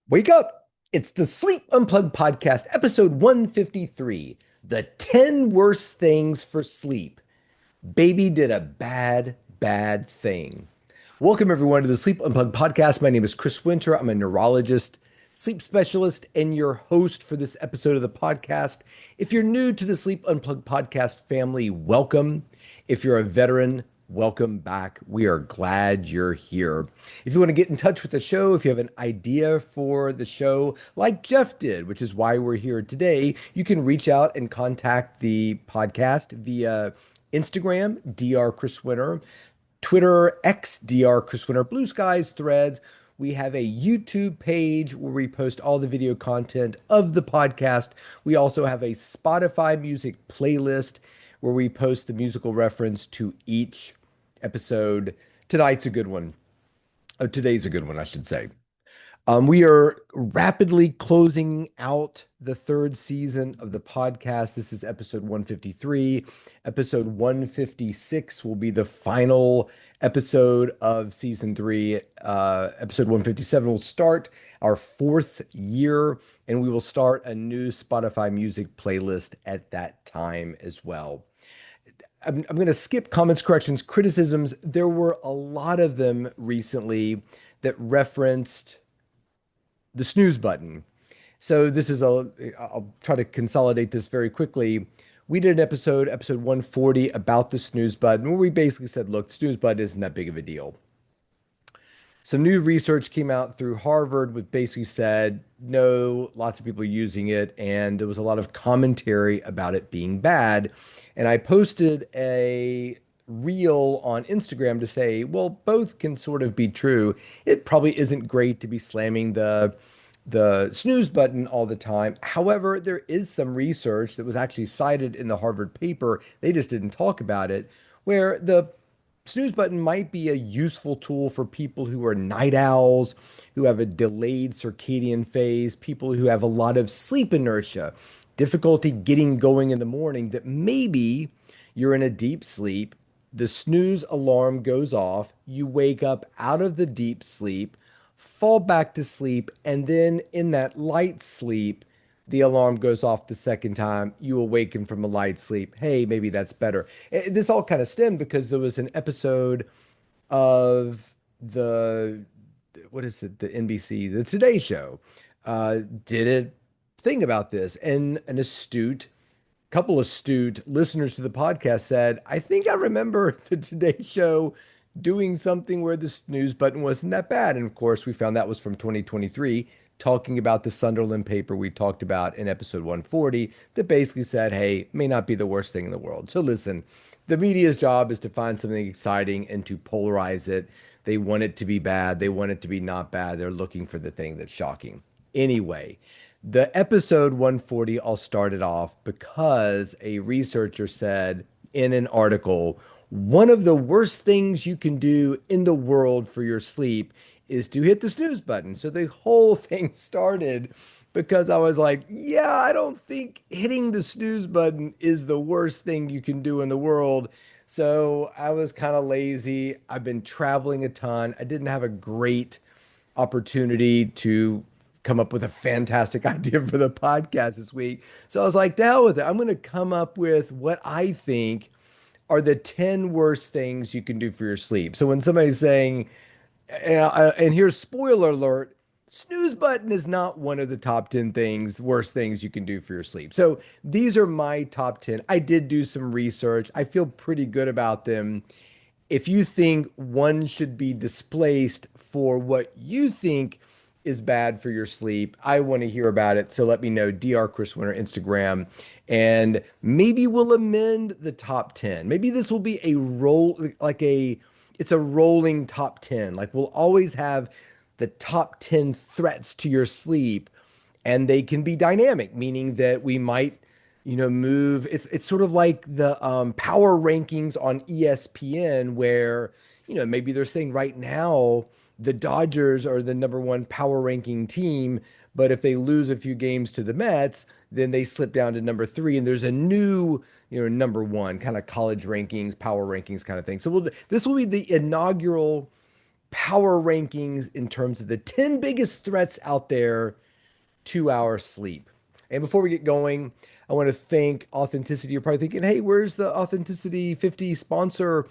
Wake up! It's the Sleep Unplugged podcast, episode 153, The 10 Worst Things for Sleep. Baby did a bad, bad thing. Welcome, everyone, to the Sleep Unplugged podcast. My name is Chris Winter. I'm a neurologist, sleep specialist, and your host for this episode of the podcast. If you're new to the Sleep Unplugged podcast family, welcome. If you're a veteran, welcome back. We are glad you're here. If you want to get in touch with the show, if you have an idea for the show, like Jeff did, which is why we're here today, you can reach out and contact the podcast via Instagram, Dr. Chris Winter, Twitter, X, Dr. Chris Winter, Bluesky's Threads. We have a YouTube page where we post all the video content of the podcast. We also have a Spotify music playlist where we post the musical reference to each episode. Tonight's a good one. Today's a good one, I should say. We are rapidly closing out the third season of the podcast. This is episode 153. Episode 156 will be the final episode of season three. Episode 157 will start our fourth year, and we will start a new Spotify music playlist at that time as well. I'm going to skip comments, corrections, criticisms. There were a lot of them recently that referenced the snooze button. So I'll try to consolidate this very quickly. We did an episode 140, about the snooze button, where we basically said, look, the snooze button isn't that big of a deal. Some new research came out through Harvard, which basically said, no, lots of people using it, and there was a lot of commentary about it being bad. And I posted a reel on Instagram to say, well, both can sort of be true. It probably isn't great to be slamming the snooze button all the time. However, there is some research that was actually cited in the Harvard paper. They just didn't talk about it, where the snooze button might be a useful tool for people who are night owls, who have a delayed circadian phase, people who have a lot of sleep inertia, difficulty getting going in the morning, that maybe you're in a deep sleep, the snooze alarm goes off, you wake up out of the deep sleep, fall back to sleep, and then in that light sleep, the alarm goes off the second time. You awaken from a light sleep. Hey, maybe that's better. This all kind of stemmed because there was an episode of the, what is it, the NBC, the Today Show, did a thing about this. And an couple astute listeners to the podcast said, I think I remember the Today Show doing something where the snooze button wasn't that bad. And of course, we found that was from 2023, talking about the Sunderland paper we talked about in episode 140, that basically said, hey, may not be the worst thing in the world. So listen, the media's job is to find something exciting and to polarize it. They want it to be bad. They want it to be not bad. They're looking for the thing that's shocking. Anyway, the episode 140 all started off because a researcher said in an article, one of the worst things you can do in the world for your sleep is to hit the snooze button. So the whole thing started because I was like, yeah, I don't think hitting the snooze button is the worst thing you can do in the world. So I was kind of lazy. I've been traveling a ton. I didn't have a great opportunity to come up with a fantastic idea for the podcast this week. So I was like, the hell with it. I'm going to come up with what I think are the 10 worst things you can do for your sleep. So when somebody's saying, and here's spoiler alert, snooze button is not one of the top 10 things, worst things you can do for your sleep. So these are my top 10. I did do some research. I feel pretty good about them. If you think one should be displaced for what you think is bad for your sleep, I want to hear about it. So let me know, Dr. Chris Winter Instagram, and maybe we'll amend the top 10. Maybe this will be a roll, it's a rolling top 10. Like we'll always have the top 10 threats to your sleep, and they can be dynamic, meaning that we might, move. It's sort of like the power rankings on ESPN, where, maybe they're saying right now the Dodgers are the number one power ranking team, but if they lose a few games to the Mets, then they slip down to number three, and there's a new, number one kind of college rankings, power rankings kind of thing. So this will be the inaugural power rankings in terms of the 10 biggest threats out there to our sleep. And before we get going, I want to thank Authenticity. You're probably thinking, hey, where's the Authenticity 50 sponsor?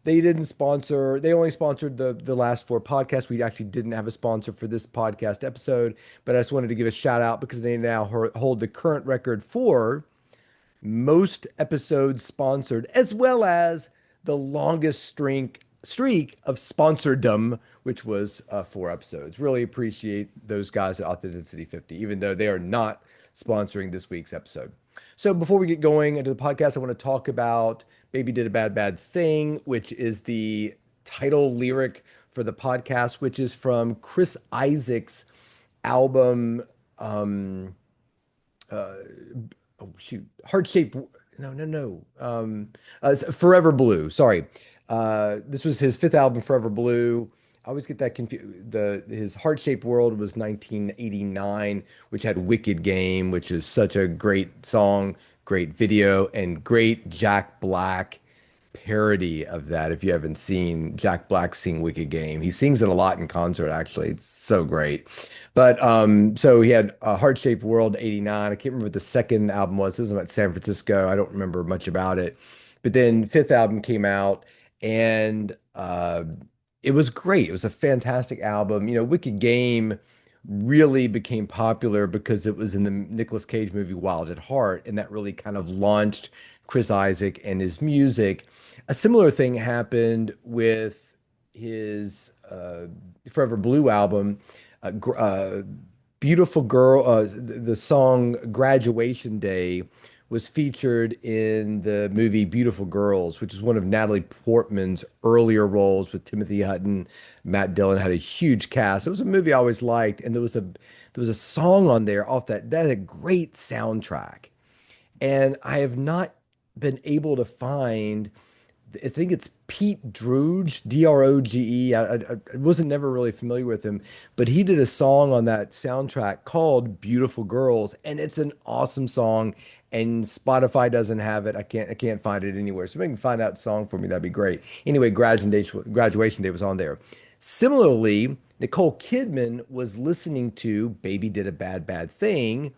They didn't sponsor, they only sponsored the last four podcasts. We actually didn't have a sponsor for this podcast episode, but I just wanted to give a shout out because they now hold the current record for most episodes sponsored, as well as the longest streak of sponsordom, which was 4 episodes. Really appreciate those guys at Authenticity 50, even though they are not sponsoring this week's episode. So before we get going into the podcast, I want to talk about Baby Did a Bad Bad Thing, which is the title lyric for the podcast, which is from Chris Isaak's album. Um, uh, oh shoot, heart shaped. Forever Blue. Sorry, this was his fifth album, Forever Blue. I always get that confused. The his Heart Shaped World was 1989, which had Wicked Game, which is such a great song, great video, and great Jack Black parody of that. If you haven't seen Jack Black sing Wicked Game, he sings it a lot in concert, actually. It's so great. But so he had Heart Shaped World 89. I can't remember what the second album was. It was about San Francisco. I don't remember much about it. But then fifth album came out and it was great. It was a fantastic album. Wicked Game really became popular because it was in the Nicolas Cage movie Wild at Heart, and that really kind of launched Chris Isaak and his music. A similar thing happened with his Forever Blue album. Beautiful Girl, the song Graduation Day was featured in the movie Beautiful Girls, which is one of Natalie Portman's earlier roles with Timothy Hutton. Matt Dillon had a huge cast. It was a movie I always liked, and there was a song on there off that had a great soundtrack. And I have not been able to find, I think it's Pete Droge, Droge. I wasn't never really familiar with him, but he did a song on that soundtrack called Beautiful Girls, and it's an awesome song. And Spotify doesn't have it. I can't find it anywhere. So if you can find that song for me, that'd be great. Anyway, graduation day was on there. Similarly, Nicole Kidman was listening to Baby Did a Bad Bad Thing,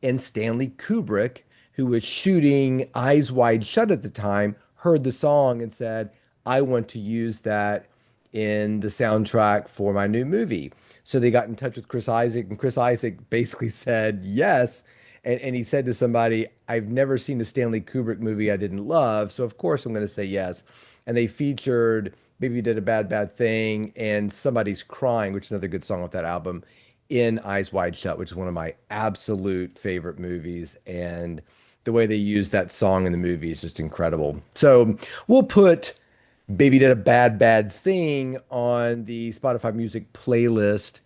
and Stanley Kubrick, who was shooting Eyes Wide Shut at the time, heard the song and said, I want to use that in the soundtrack for my new movie. So they got in touch with Chris Isaak, and Chris Isaak basically said yes. And he said to somebody, I've never seen a Stanley Kubrick movie I didn't love, so of course I'm going to say yes. And they featured Baby Did a Bad Bad Thing and Somebody's Crying, which is another good song off that album, in Eyes Wide Shut, which is one of my absolute favorite movies. And the way they use that song in the movie is just incredible. So we'll put Baby Did a Bad Bad Thing on the Spotify music playlist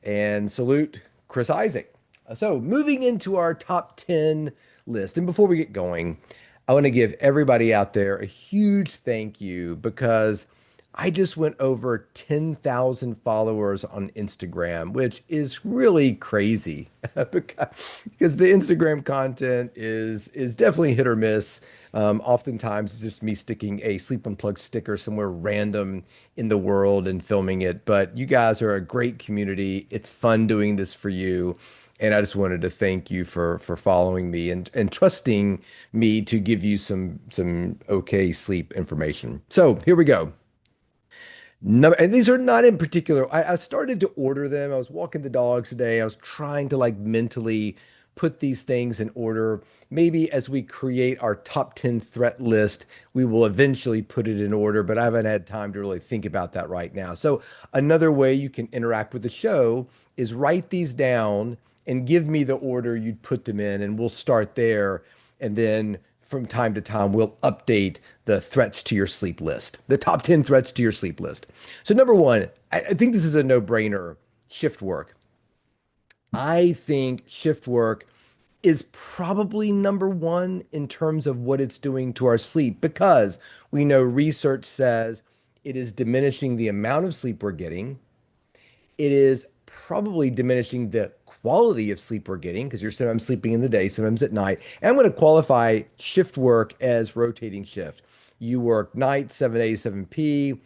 and salute Chris Isaak. So moving into our top 10 list. And before we get going, I want to give everybody out there a huge thank you because I just went over 10,000 followers on Instagram, which is really crazy because the Instagram content is definitely hit or miss. Oftentimes it's just me sticking a Sleep Unplugged sticker somewhere random in the world and filming it. But you guys are a great community. It's fun doing this for you. And I just wanted to thank you for following me and trusting me to give you some okay sleep information. So here we go. No, and these are not in particular. I started to order them. I was walking the dogs today. I was trying to like mentally put these things in order. Maybe as we create our top 10 threat list, we will eventually put it in order, but I haven't had time to really think about that right now. So another way you can interact with the show is write these down and give me the order you'd put them in, and we'll start there. And then from time to time, we'll update the threats to your sleep list, the top 10 threats to your sleep list. So, number one, I think this is a no-brainer, shift work. I think shift work is probably number one in terms of what it's doing to our sleep because we know research says it is diminishing the amount of sleep we're getting. It is probably diminishing the quality of sleep we're getting because you're sometimes sleeping in the day, sometimes at night. And I'm going to qualify shift work as rotating shift. You work night, 7A to 7P.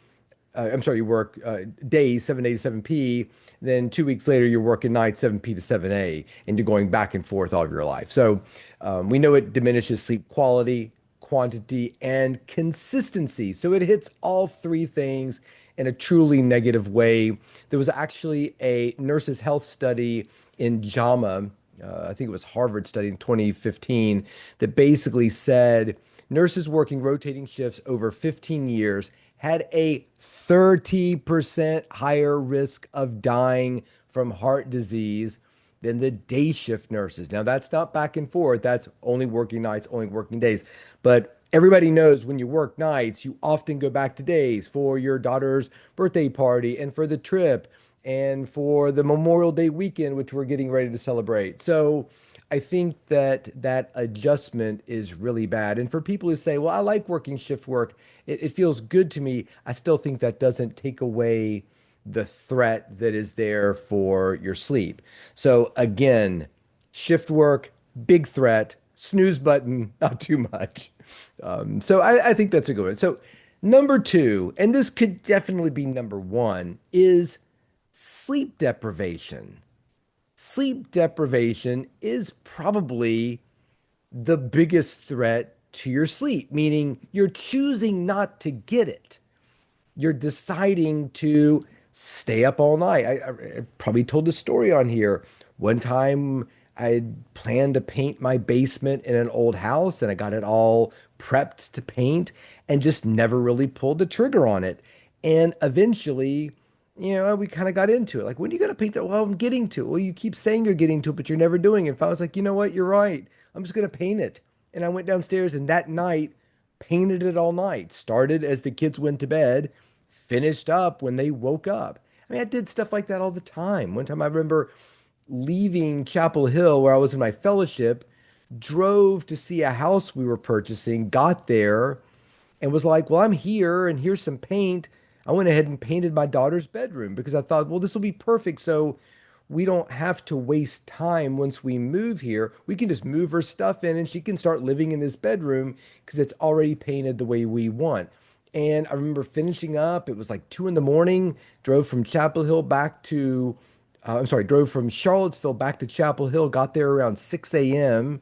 I'm sorry, you work days, 7A to 7P. Then 2 weeks later, you're working nights, 7P to 7A, and you're going back and forth all of your life. So we know it diminishes sleep quality, quantity, and consistency. So it hits all three things in a truly negative way. There was actually a nurses' health study in JAMA, I think it was Harvard study in 2015, that basically said nurses working rotating shifts over 15 years had a 30% higher risk of dying from heart disease than the day shift nurses. Now, that's not back and forth. That's only working nights, only working days. But everybody knows when you work nights, you often go back to days for your daughter's birthday party and for the trip and for the Memorial Day weekend, which we're getting ready to celebrate. So I think that that adjustment is really bad. And for people who say, well, I like working shift work, it feels good to me, I still think that doesn't take away the threat that is there for your sleep. So again, shift work, big threat, snooze button, not too much. So I think that's a good one. So number two, and this could definitely be number one, is sleep deprivation. Sleep deprivation is probably the biggest threat to your sleep, meaning you're choosing not to get it. You're deciding to stay up all night. I probably told the story on here. One time I planned to paint my basement in an old house and I got it all prepped to paint and just never really pulled the trigger on it. And eventually, we kind of got into it. Like, when are you going to paint that? Well, I'm getting to it. Well, you keep saying you're getting to it, but you're never doing it. If I was like, you know what? You're right. I'm just going to paint it. And I went downstairs and that night painted it all night. Started as the kids went to bed, finished up when they woke up. I mean, I did stuff like that all the time. One time I remember leaving Chapel Hill where I was in my fellowship, drove to see a house we were purchasing, got there, and was like, well, I'm here and here's some paint. I went ahead and painted my daughter's bedroom because I thought, well, this will be perfect. So we don't have to waste time once we move here. We can just move her stuff in and she can start living in this bedroom because it's already painted the way we want. And I remember finishing up. It was like 2 in the morning, drove from Chapel Hill back to, I'm sorry, drove from Charlottesville back to Chapel Hill, got there around 6 a.m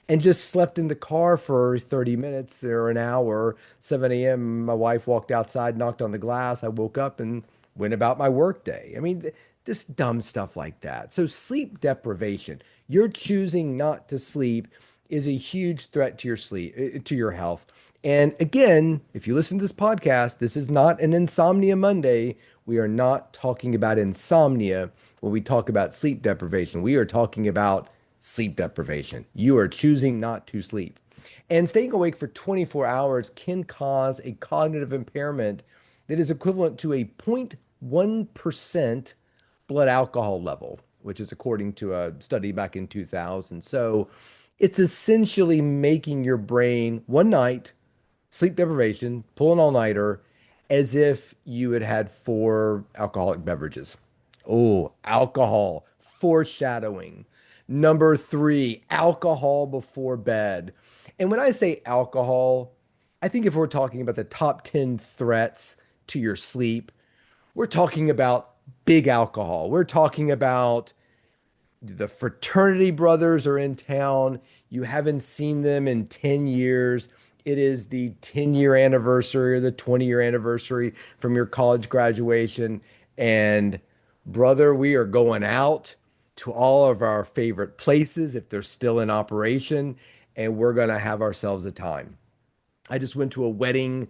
and just slept in the car for 30 minutes or an hour. 7 a.m., my wife walked outside, knocked on the glass. I woke up and went about my work day. I mean, just dumb stuff like that. So sleep deprivation, you're choosing not to sleep is a huge threat to your sleep, to your health. And again, if you listen to this podcast, this is not an Insomnia Monday. We are not talking about insomnia when we talk about sleep deprivation. We are talking about sleep deprivation. You are choosing not to sleep. And staying awake for 24 hours can cause a cognitive impairment that is equivalent to a 0.1% blood alcohol level, which is according to a study back in 2000. So it's essentially making your brain one night, sleep deprivation, pull an all-nighter, as if you had had four alcoholic beverages. Oh, alcohol, foreshadowing. Number three, alcohol before bed. And when I say alcohol, I think if we're talking about the top 10 threats to your sleep, we're talking about big alcohol. We're talking about the fraternity brothers are in town. You haven't seen them in 10 years. It is the 10-year anniversary or the 20-year anniversary from your college graduation. And brother, we are going out to all of our favorite places if they're still in operation, and we're going to have ourselves a time. I just went to a wedding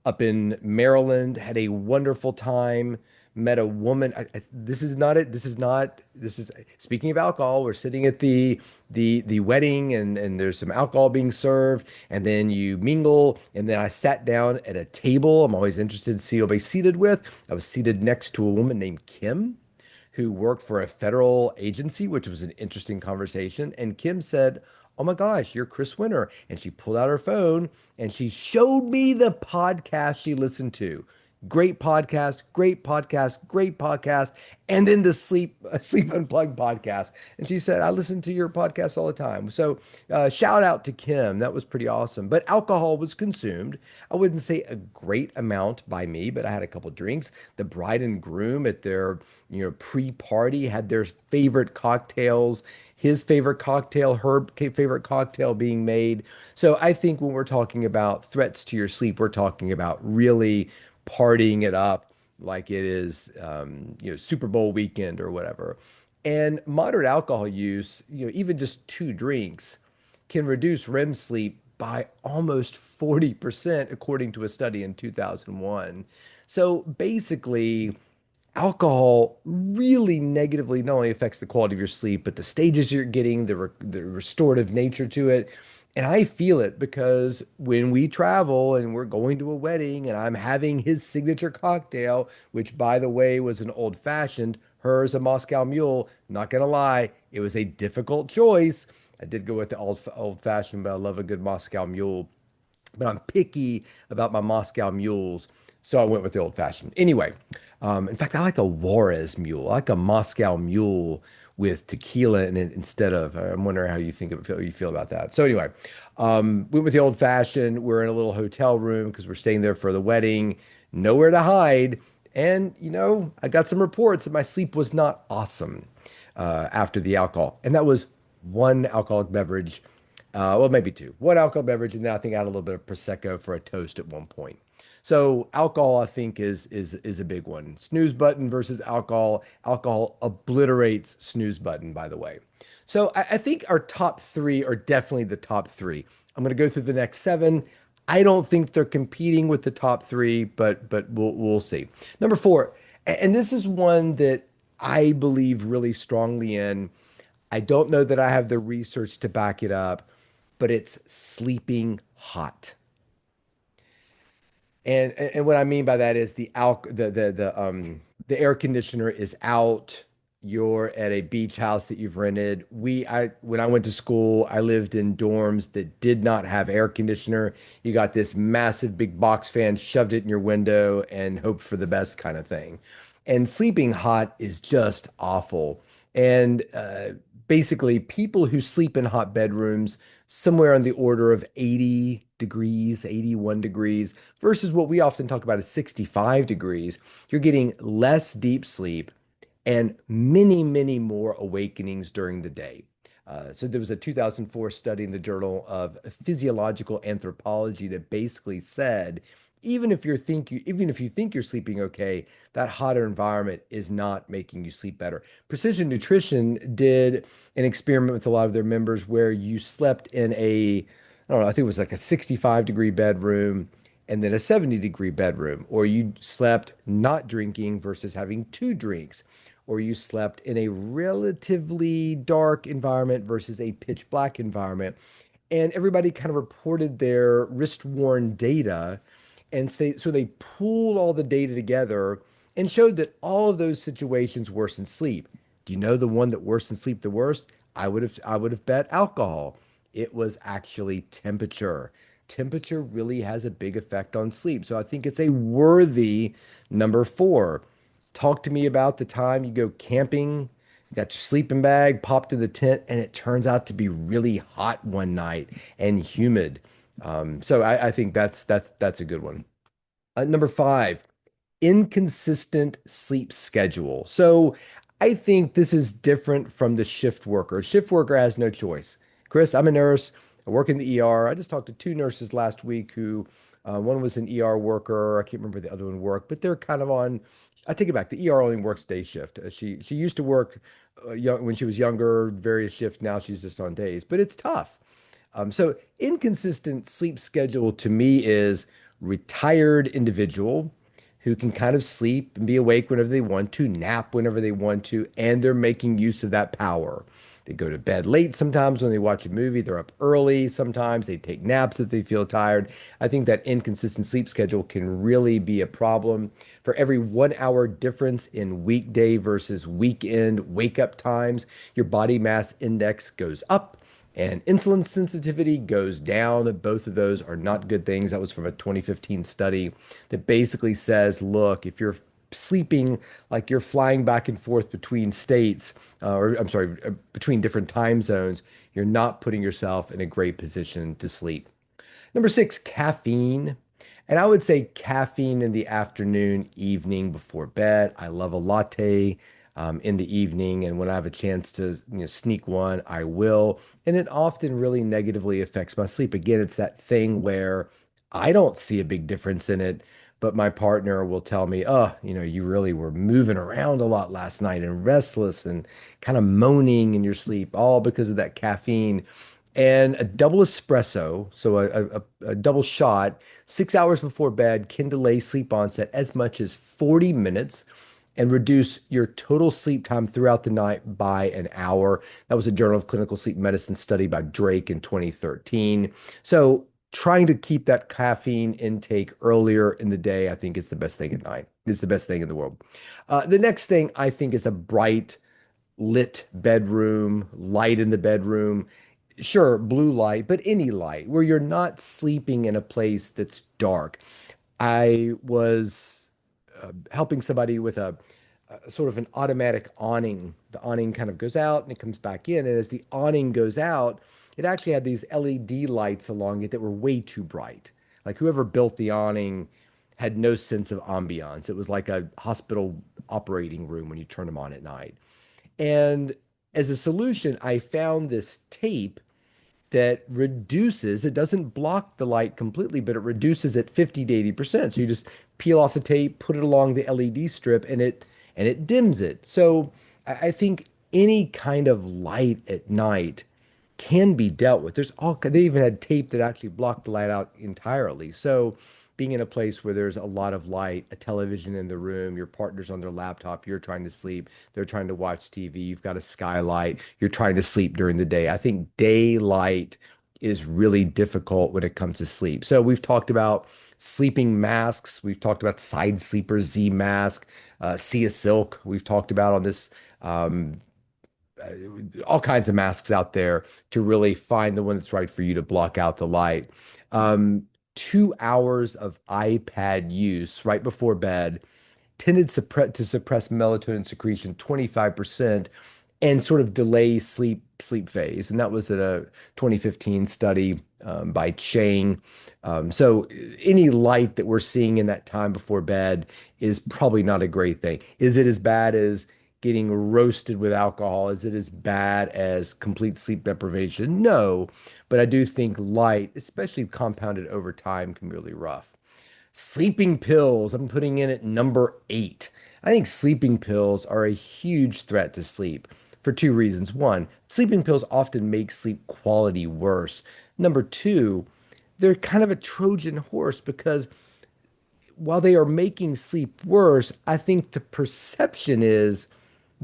up in Maryland, had a wonderful time, met a woman. This is not it. This is not, this is speaking of alcohol. We're sitting at the wedding and there's some alcohol being served and then you mingle. And then I sat down at a table. I'm always interested to see who I'll be seated with. I was seated next to a woman named Kim who worked for a federal agency, which was an interesting conversation. And Kim said, oh my gosh, you're Chris Winter. And she pulled out her phone and she showed me the podcast she listened to. Great podcast, great podcast, great podcast, and then the Sleep Unplugged podcast. And she said, I listen to your podcast all the time. So shout out to Kim. That was pretty awesome. But alcohol was consumed. I wouldn't say a great amount by me, but I had a couple drinks. The bride and groom at their, pre-party had their favorite cocktails, his favorite cocktail, her favorite cocktail being made. So I think when we're talking about threats to your sleep, we're talking about really partying it up like it is, Super Bowl weekend or whatever. And moderate alcohol use, even just two drinks can reduce REM sleep by almost 40%, according to a study in 2001. So basically, alcohol really negatively not only affects the quality of your sleep, but the stages you're getting, the restorative nature to it. And I feel it because when we travel and we're going to a wedding and I'm having his signature cocktail, which by the way was an old fashioned, hers a Moscow Mule. Not gonna lie, it was a difficult choice. I did go with the old fashioned, but I love a good Moscow Mule, but I'm picky about my Moscow mules. So I went with the old fashioned. Anyway, in fact, I like a Juarez mule. I like a Moscow mule with tequila in it instead of. I'm wondering how you feel about that. So anyway, went with the old fashioned. We're in a little hotel room because we're staying there for the wedding. Nowhere to hide. And, I got some reports that my sleep was not awesome after the alcohol. And that was one alcoholic beverage, well, maybe two. One alcohol beverage, and then I think I had a little bit of Prosecco for a toast at one point. So alcohol, I think, is a big one. Snooze button versus alcohol. Alcohol obliterates snooze button, by the way. So I think our top three are definitely the top three. I'm going to go through the next seven. I don't think they're competing with the top three, but we'll see. Number four, and this is one that I believe really strongly in. I don't know that I have the research to back it up, but it's sleeping hot. And what I mean by that is the air conditioner is out. You're at a beach house that you've rented. When I went to school, I lived in dorms that did not have air conditioner. You got this massive big box fan, shoved it in your window and hoped for the best kind of thing. And sleeping hot is just awful. And basically, people who sleep in hot bedrooms, somewhere on the order of 80 degrees, 81 degrees, versus what we often talk about as 65 degrees, you're getting less deep sleep and many, many more awakenings during the day. So there was a 2004 study in the Journal of Physiological Anthropology that basically said, even if you think you're sleeping okay, that hotter environment is not making you sleep better. Precision Nutrition did an experiment with a lot of their members where you slept in I don't know, I think it was like a 65-degree bedroom and then a 70-degree bedroom, or you slept not drinking versus having two drinks, or you slept in a relatively dark environment versus a pitch black environment. And everybody kind of reported their wrist-worn data. And so they pooled all the data together and showed that all of those situations worsen sleep. Do you know the one that worsens sleep the worst? I would have bet alcohol. It was actually temperature. Temperature really has a big effect on sleep. So I think it's a worthy number four. Talk to me about the time you go camping, you got your sleeping bag popped in the tent, and it turns out to be really hot one night and humid. So I think that's a good one. Number five, inconsistent sleep schedule. So I think this is different from the shift worker. A shift worker has no choice. Chris, I'm a nurse. I work in the ER. I just talked to two nurses last week who one was an ER worker. I can't remember the other one worked, but they're kind of on. I take it back. The ER only works day shift. She used to work when she was younger, various shifts. Now she's just on days, but it's tough. So inconsistent sleep schedule to me is retired individual who can kind of sleep and be awake whenever they want to, nap whenever they want to, and they're making use of that power. They go to bed late sometimes when they watch a movie. They're up early sometimes. They take naps if they feel tired. I think that inconsistent sleep schedule can really be a problem. For every 1 hour difference in weekday versus weekend wake up times, your body mass index goes up. And insulin sensitivity goes down. Both of those are not good things. That was from a 2015 study that basically says, look, if you're sleeping like you're flying back and forth between states, or I'm sorry, between different time zones, you're not putting yourself in a great position to sleep. Number six, caffeine. And I would say caffeine in the afternoon, evening before bed. I love a latte in the evening, and when I have a chance to, sneak one, I will. And it often really negatively affects my sleep. Again, it's that thing where I don't see a big difference in it, but my partner will tell me, "Oh, you really were moving around a lot last night and restless and kind of moaning in your sleep, all because of that caffeine." And a double espresso, so a double shot, 6 hours before bed can delay sleep onset as much as 40 minutes and reduce your total sleep time throughout the night by an hour. That was a Journal of Clinical Sleep Medicine study by Drake in 2013. So trying to keep that caffeine intake earlier in the day, I think is the best thing at night, is the best thing in the world. The next thing I think is a bright lit bedroom, light in the bedroom. Sure, blue light, but any light where you're not sleeping in a place that's dark. I was helping somebody with a sort of an automatic awning. The awning kind of goes out and it comes back in. And as the awning goes out, it actually had these LED lights along it that were way too bright. Like whoever built the awning had no sense of ambiance. It was like a hospital operating room when you turn them on at night. And as a solution, I found this tape that reduces, it doesn't block the light completely, but it reduces it 50 to 80%. So you just peel off the tape, put it along the LED strip, and it dims it. So I think any kind of light at night can be dealt with. They even had tape that actually blocked the light out entirely. So being in a place where there's a lot of light, a television in the room, your partner's on their laptop, you're trying to sleep, they're trying to watch TV, you've got a skylight, you're trying to sleep during the day. I think daylight is really difficult when it comes to sleep. So we've talked about sleeping masks, we've talked about side sleeper Z mask, Sia Silk, we've talked about on this all kinds of masks out there to really find the one that's right for you to block out the light. 2 hours of iPad use right before bed tended to suppress melatonin secretion 25% and sort of delay sleep phase. And that was in a 2015 study by Chang. So any light that we're seeing in that time before bed is probably not a great thing. Is it as bad as getting roasted with alcohol? Is it as bad as complete sleep deprivation? No, but I do think light, especially compounded over time, can be really rough. Sleeping pills, I'm putting in at number eight. I think sleeping pills are a huge threat to sleep for two reasons. One, sleeping pills often make sleep quality worse. Number two, they're kind of a Trojan horse because while they are making sleep worse, I think the perception is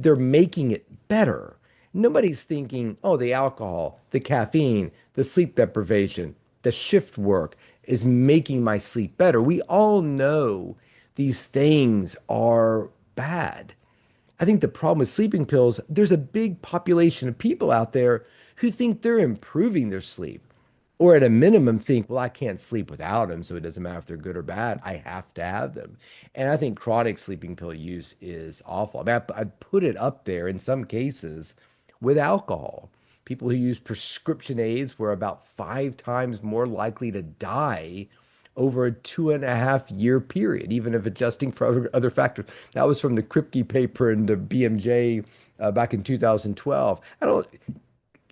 they're making it better. Nobody's thinking, oh, the alcohol, the caffeine, the sleep deprivation, the shift work is making my sleep better. We all know these things are bad. I think the problem with sleeping pills, there's a big population of people out there who think they're improving their sleep, or at a minimum think, well, I can't sleep without them, so it doesn't matter if they're good or bad. I have to have them. And I think chronic sleeping pill use is awful. I mean, I'd put it up there in some cases with alcohol. People who use prescription aids were about 5 times more likely to die over a 2.5 year period, even if adjusting for other factors. That was from the Kripke paper in the BMJ back in 2012. I don't,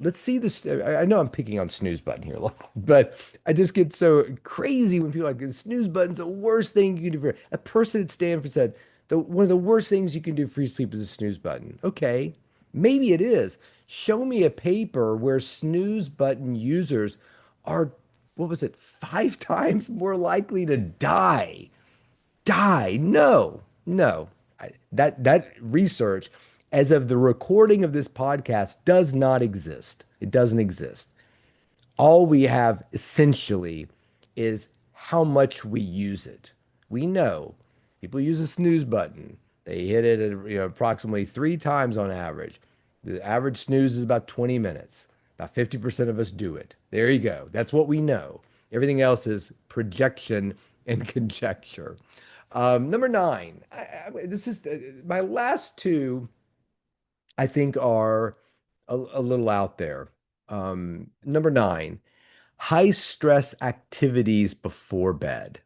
let's see this. I know I'm picking on snooze button here, but I just get so crazy when people are like the snooze button's the worst thing you can do for a person at Stanford said one of the worst things you can do for your sleep is a snooze button. Okay, maybe it is. Show me a paper where snooze button users are, what was it, 5 times more likely to die. No, no. That research, as of the recording of this podcast, does not exist. It doesn't exist. All we have essentially is how much we use it. We know people use a snooze button. They hit it at, approximately 3 times on average. The average snooze is about 20 minutes. About 50% of us do it. There you go. That's what we know. Everything else is projection and conjecture. Number nine. This is my last two, I think, are a little out there. Number nine, high stress activities before bed.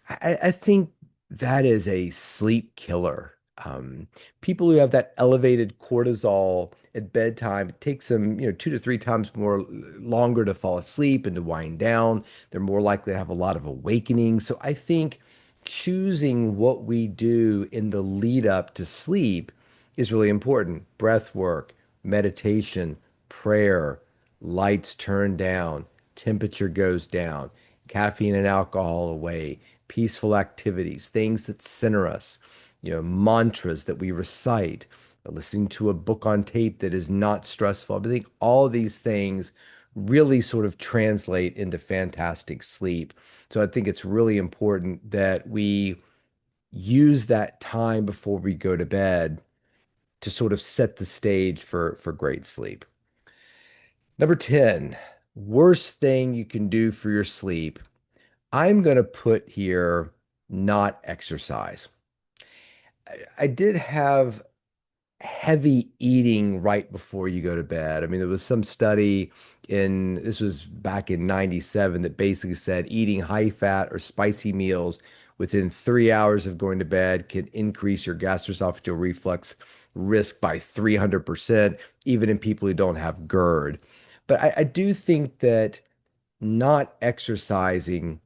I think that is a sleep killer. People who have that elevated cortisol at bedtime, it takes them, 2 to 3 times more longer to fall asleep and to wind down. They're more likely to have a lot of awakening. So I think choosing what we do in the lead up to sleep is really important. Breath work, meditation, prayer, lights turned down, temperature goes down, caffeine and alcohol away, peaceful activities, things that center us, mantras that we recite, listening to a book on tape that is not stressful. I think all of these things really sort of translate into fantastic sleep. So I think it's really important that we use that time before we go to bed to sort of set the stage for great sleep. Number 10, worst thing you can do for your sleep. I'm going to put here not exercise. I did have heavy eating right before you go to bed. I mean, there was some study this was back in 97 that basically said eating high fat or spicy meals within 3 hours of going to bed can increase your gastroesophageal reflux risk by 300%, even in people who don't have GERD. But I do think that not exercising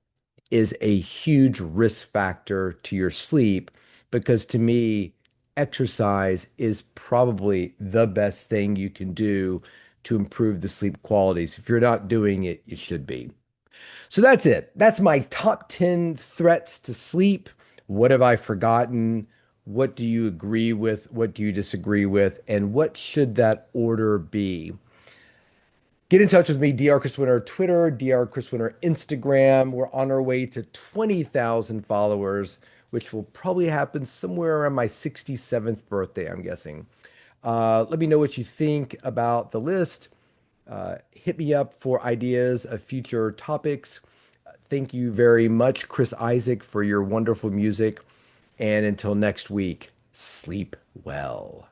is a huge risk factor to your sleep because to me, exercise is probably the best thing you can do to improve the sleep qualities. If you're not doing it, you should be. So that's it. That's my top 10 threats to sleep. What have I forgotten? What do you agree with? What do you disagree with? And what should that order be? Get in touch with me, Dr. Chris Winter Twitter, Dr. Chris Winter Instagram. We're on our way to 20,000 followers, which will probably happen somewhere around my 67th birthday, I'm guessing. Let me know what you think about the list. Hit me up for ideas of future topics. Thank you very much, Chris Isaac, for your wonderful music. And until next week, sleep well.